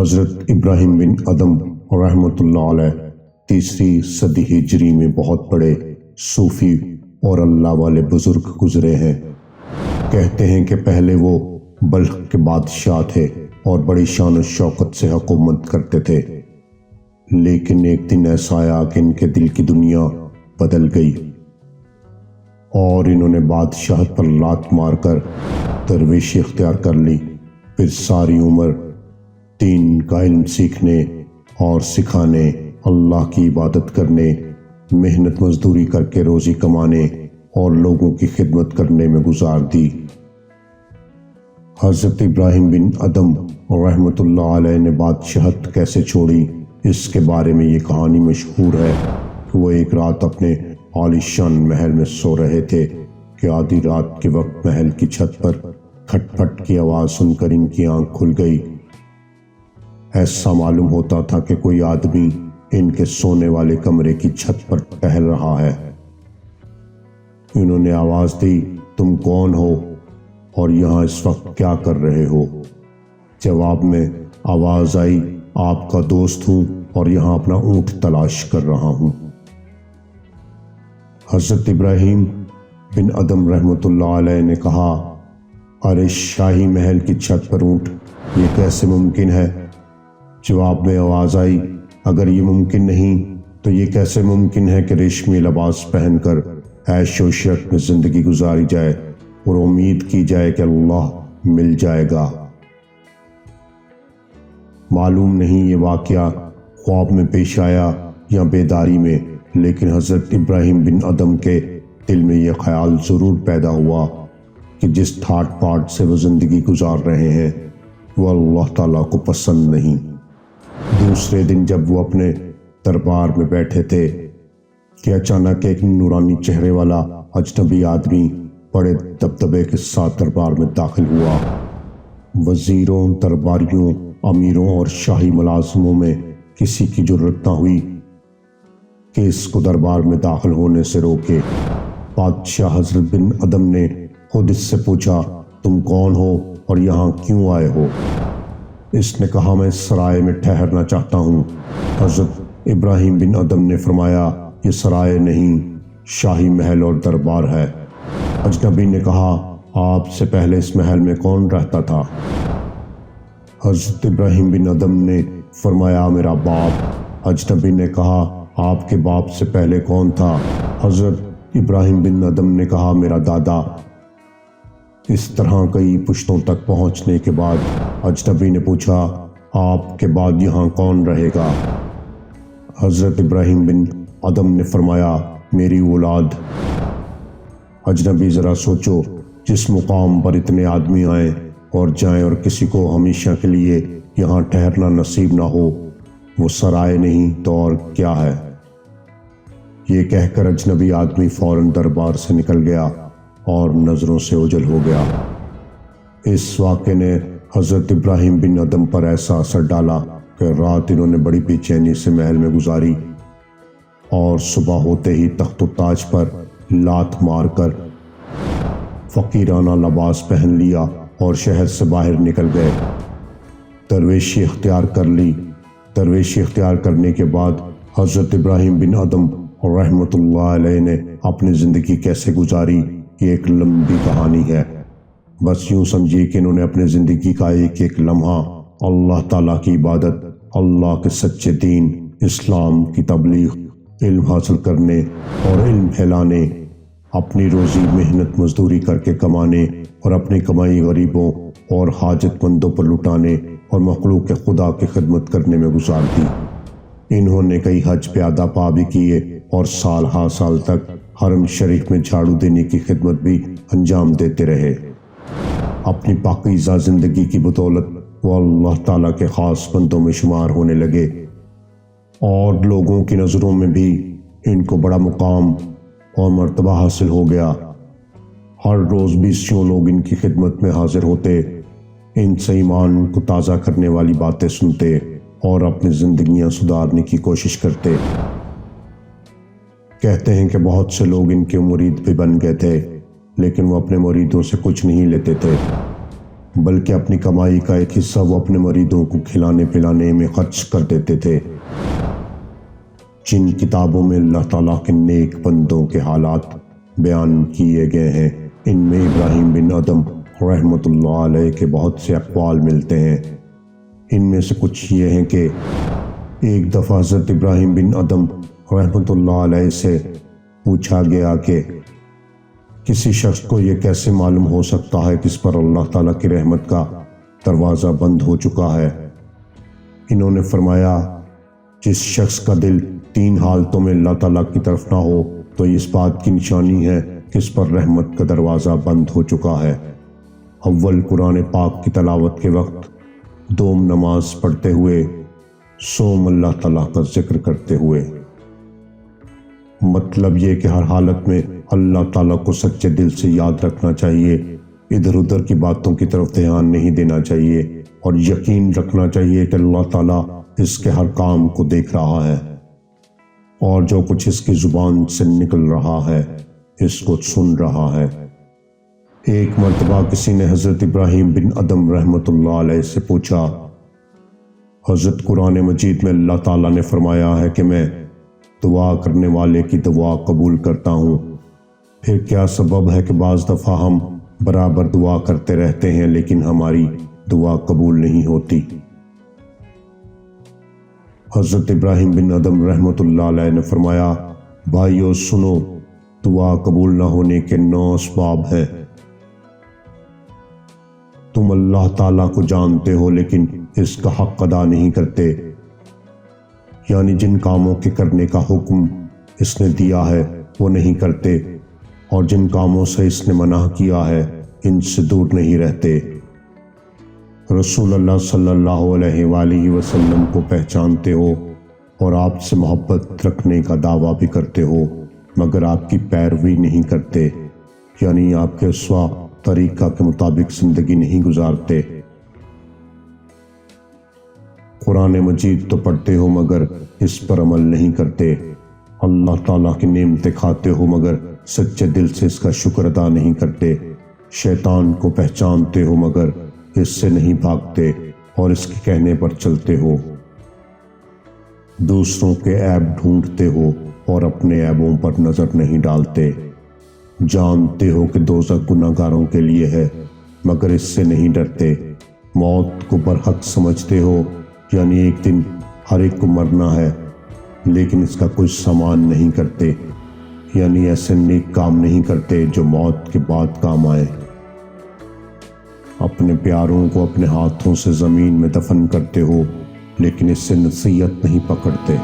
حضرت ابراہیم بن ادم رحمۃ اللہ علیہ تیسری صدی ہجری میں بہت بڑے صوفی اور اللہ والے بزرگ گزرے ہیں۔ کہتے ہیں کہ پہلے وہ بلخ کے بادشاہ تھے اور بڑی شان و شوکت سے حکومت کرتے تھے، لیکن ایک دن ایسا آیا کہ ان کے دل کی دنیا بدل گئی اور انہوں نے بادشاہت پر لات مار کر درویشی اختیار کر لی۔ پھر ساری عمر دین کا علم سیکھنے اور سکھانے، اللہ کی عبادت کرنے، محنت مزدوری کر کے روزی کمانے اور لوگوں کی خدمت کرنے میں گزار دی۔ حضرت ابراہیم بن ادم رحمۃ اللہ علیہ نے بادشاہت کیسے چھوڑی، اس کے بارے میں یہ کہانی مشہور ہے کہ وہ ایک رات اپنے عالی شان محل میں سو رہے تھے کہ آدھی رات کے وقت محل کی چھت پر کھٹ پٹ کی آواز سن کر ان کی آنکھ کھل گئی۔ ایسا معلوم ہوتا تھا کہ کوئی آدمی ان کے سونے والے کمرے کی چھت پر ٹہل رہا ہے۔ انہوں نے آواز دی، تم کون ہو اور یہاں اس وقت کیا کر رہے ہو؟ جواب میں آواز آئی، آپ کا دوست ہوں اور یہاں اپنا اونٹ تلاش کر رہا ہوں۔ حضرت ابراہیم بن ادم رحمۃ اللہ علیہ نے کہا، ارے شاہی محل کی چھت پر اونٹ، یہ کیسے ممکن ہے؟ جواب میں آواز آئی، اگر یہ ممکن نہیں تو یہ کیسے ممکن ہے کہ ریشمی لباس پہن کر عیش و عشرت میں زندگی گزاری جائے اور امید کی جائے کہ اللہ مل جائے گا۔ معلوم نہیں یہ واقعہ خواب میں پیش آیا یا بیداری میں، لیکن حضرت ابراہیم بن ادم کے دل میں یہ خیال ضرور پیدا ہوا کہ جس ٹھاٹ پاٹ سے وہ زندگی گزار رہے ہیں وہ اللہ تعالیٰ کو پسند نہیں۔ دوسرے دن جب وہ اپنے دربار میں بیٹھے تھے کہ اچانک ایک نورانی چہرے والا اجنبی آدمی بڑے دبدبے کے ساتھ دربار میں داخل ہوا۔ وزیروں، درباریوں، امیروں اور شاہی ملازموں میں کسی کی جرأت نہ ہوئی کہ اس کو دربار میں داخل ہونے سے روکے۔ بادشاہ حضرت بن ادم نے خود اس سے پوچھا، تم کون ہو اور یہاں کیوں آئے ہو؟ اس نے کہا، میں اس سرائے میں ٹھہرنا چاہتا ہوں۔ حضرت ابراہیم بن ادم نے فرمایا، یہ سرائے نہیں، شاہی محل اور دربار ہے۔ اجنبی نے کہا، آپ سے پہلے اس محل میں کون رہتا تھا؟ حضرت ابراہیم بن ادم نے فرمایا، میرا باپ۔ اجنبی نے کہا، آپ کے باپ سے پہلے کون تھا؟ حضرت ابراہیم بن ادم نے کہا، میرا دادا۔ اس طرح کئی پشتوں تک پہنچنے کے بعد اجنبی نے پوچھا، آپ کے بعد یہاں کون رہے گا؟ حضرت ابراہیم بن ادم نے فرمایا، میری اولاد۔ اجنبی، ذرا سوچو، جس مقام پر اتنے آدمی آئیں اور جائیں اور کسی کو ہمیشہ کے لیے یہاں ٹھہرنا نصیب نہ ہو، وہ سرائے نہیں تو اور کیا ہے؟ یہ کہہ کر اجنبی آدمی فوراً دربار سے نکل گیا اور نظروں سے اوجھل ہو گیا۔ اس واقعے نے حضرت ابراہیم بن ادم پر ایسا اثر ڈالا کہ رات انہوں نے بڑی بے چینی سے محل میں گزاری اور صبح ہوتے ہی تخت و تاج پر لات مار کر فقیرانہ لباس پہن لیا اور شہر سے باہر نکل گئے۔ درویشی اختیار کر لی۔ درویشی اختیار کرنے کے بعد حضرت ابراہیم بن ادم رحمۃ اللہ علیہ نے اپنی زندگی کیسے گزاری، یہ ایک لمبی کہانی ہے۔ بس یوں سمجھیے کہ انہوں نے اپنی زندگی کا ایک ایک لمحہ اللہ تعالیٰ کی عبادت، اللہ کے سچے دین اسلام کی تبلیغ، علم حاصل کرنے اور علم پھیلانے، اپنی روزی محنت مزدوری کر کے کمانے اور اپنی کمائی غریبوں اور حاجت مندوں پر لٹانے اور مخلوق خدا کی خدمت کرنے میں گزار دی۔ انہوں نے کئی حج پیادہ پا بھی کیے اور سال ہا سال تک حرم شریف میں جھاڑو دینے کی خدمت بھی انجام دیتے رہے۔ اپنی پاکیزہ زندگی کی بدولت وہ اللہ تعالیٰ کے خاص بندوں میں شمار ہونے لگے اور لوگوں کی نظروں میں بھی ان کو بڑا مقام اور مرتبہ حاصل ہو گیا۔ ہر روز بیسیوں لوگ ان کی خدمت میں حاضر ہوتے، ان سے ایمان کو تازہ کرنے والی باتیں سنتے اور اپنی زندگیاں سدھارنے کی کوشش کرتے۔ کہتے ہیں کہ بہت سے لوگ ان کے مرید بھی بن گئے تھے، لیکن وہ اپنے مریدوں سے کچھ نہیں لیتے تھے۔ بلکہ اپنی کمائی کا ایک حصہ وہ اپنے مریدوں کو کھلانے پلانے میں خرچ کر دیتے تھے۔ جن کتابوں میں اللہ تعالیٰ کے نیک بندوں کے حالات بیان کیے گئے ہیں، ان میں ابراہیم بن ادم رحمۃ اللہ علیہ کے بہت سے اقوال ملتے ہیں۔ ان میں سے کچھ یہ ہیں کہ ایک دفعہ حضرت ابراہیم بن ادم رحمۃ اللہ علیہ سے پوچھا گیا کہ کسی شخص کو یہ کیسے معلوم ہو سکتا ہے کہ اس پر اللہ تعالیٰ کی رحمت کا دروازہ بند ہو چکا ہے؟ انہوں نے فرمایا، جس شخص کا دل 3 حالتوں میں اللہ تعالیٰ کی طرف نہ ہو تو یہ اس بات کی نشانی ہے کہ اس پر رحمت کا دروازہ بند ہو چکا ہے۔ اول قرآن پاک کی تلاوت کے وقت، دوم نماز پڑھتے ہوئے، سوم اللہ تعالیٰ کا ذکر کرتے ہوئے۔ مطلب یہ کہ ہر حالت میں اللہ تعالیٰ کو سچے دل سے یاد رکھنا چاہیے، ادھر ادھر کی باتوں کی طرف دھیان نہیں دینا چاہیے، اور یقین رکھنا چاہیے کہ اللہ تعالیٰ اس کے ہر کام کو دیکھ رہا ہے، اور جو کچھ اس کی زبان سے نکل رہا ہے اس کو سن رہا ہے۔ ایک مرتبہ کسی نے حضرت ابراہیم بن ادم رحمۃ اللہ علیہ سے پوچھا، حضرت قرآن مجید میں اللہ تعالیٰ نے فرمایا ہے کہ میں دعا کرنے والے کی دعا قبول کرتا ہوں، پھر کیا سبب ہے کہ بعض دفعہ ہم برابر دعا کرتے رہتے ہیں لیکن ہماری دعا قبول نہیں ہوتی؟ حضرت ابراہیم بن ادم رحمۃ اللہ علیہ نے فرمایا، بھائیو سنو، دعا قبول نہ ہونے کے 9 اسباب ہیں۔ تم اللہ تعالیٰ کو جانتے ہو لیکن اس کا حق ادا نہیں کرتے، یعنی جن کاموں کے کرنے کا حکم اس نے دیا ہے وہ نہیں کرتے، اور جن کاموں سے اس نے منع کیا ہے ان سے دور نہیں رہتے۔ رسول اللہ صلی اللہ علیہ وآلہ وسلم کو پہچانتے ہو اور آپ سے محبت رکھنے کا دعویٰ بھی کرتے ہو، مگر آپ کی پیروی نہیں کرتے، یعنی آپ کے اسوا طریقہ کے مطابق زندگی نہیں گزارتے۔ قرآن مجید تو پڑھتے ہو مگر اس پر عمل نہیں کرتے، اللہ تعالیٰ کی نعمتیں کھاتے ہو مگر سچے دل سے اس کا شکر ادا نہیں کرتے، شیطان کو پہچانتے ہو مگر اس سے نہیں بھاگتے اور اس کے کہنے پر چلتے ہو، دوسروں کے عیب ڈھونڈتے ہو اور اپنے عیبوں پر نظر نہیں ڈالتے، جانتے ہو کہ دوزخ گناہگاروں کے لیے ہے مگر اس سے نہیں ڈرتے، موت کو برحق سمجھتے ہو، یعنی ایک دن ہر ایک کو مرنا ہے لیکن اس کا کوئی سامان نہیں کرتے، یعنی ایسے نیک کام نہیں کرتے جو موت کے بعد کام آئے، اپنے پیاروں کو اپنے ہاتھوں سے زمین میں دفن کرتے ہو لیکن اس سے نصیحت نہیں پکڑتے۔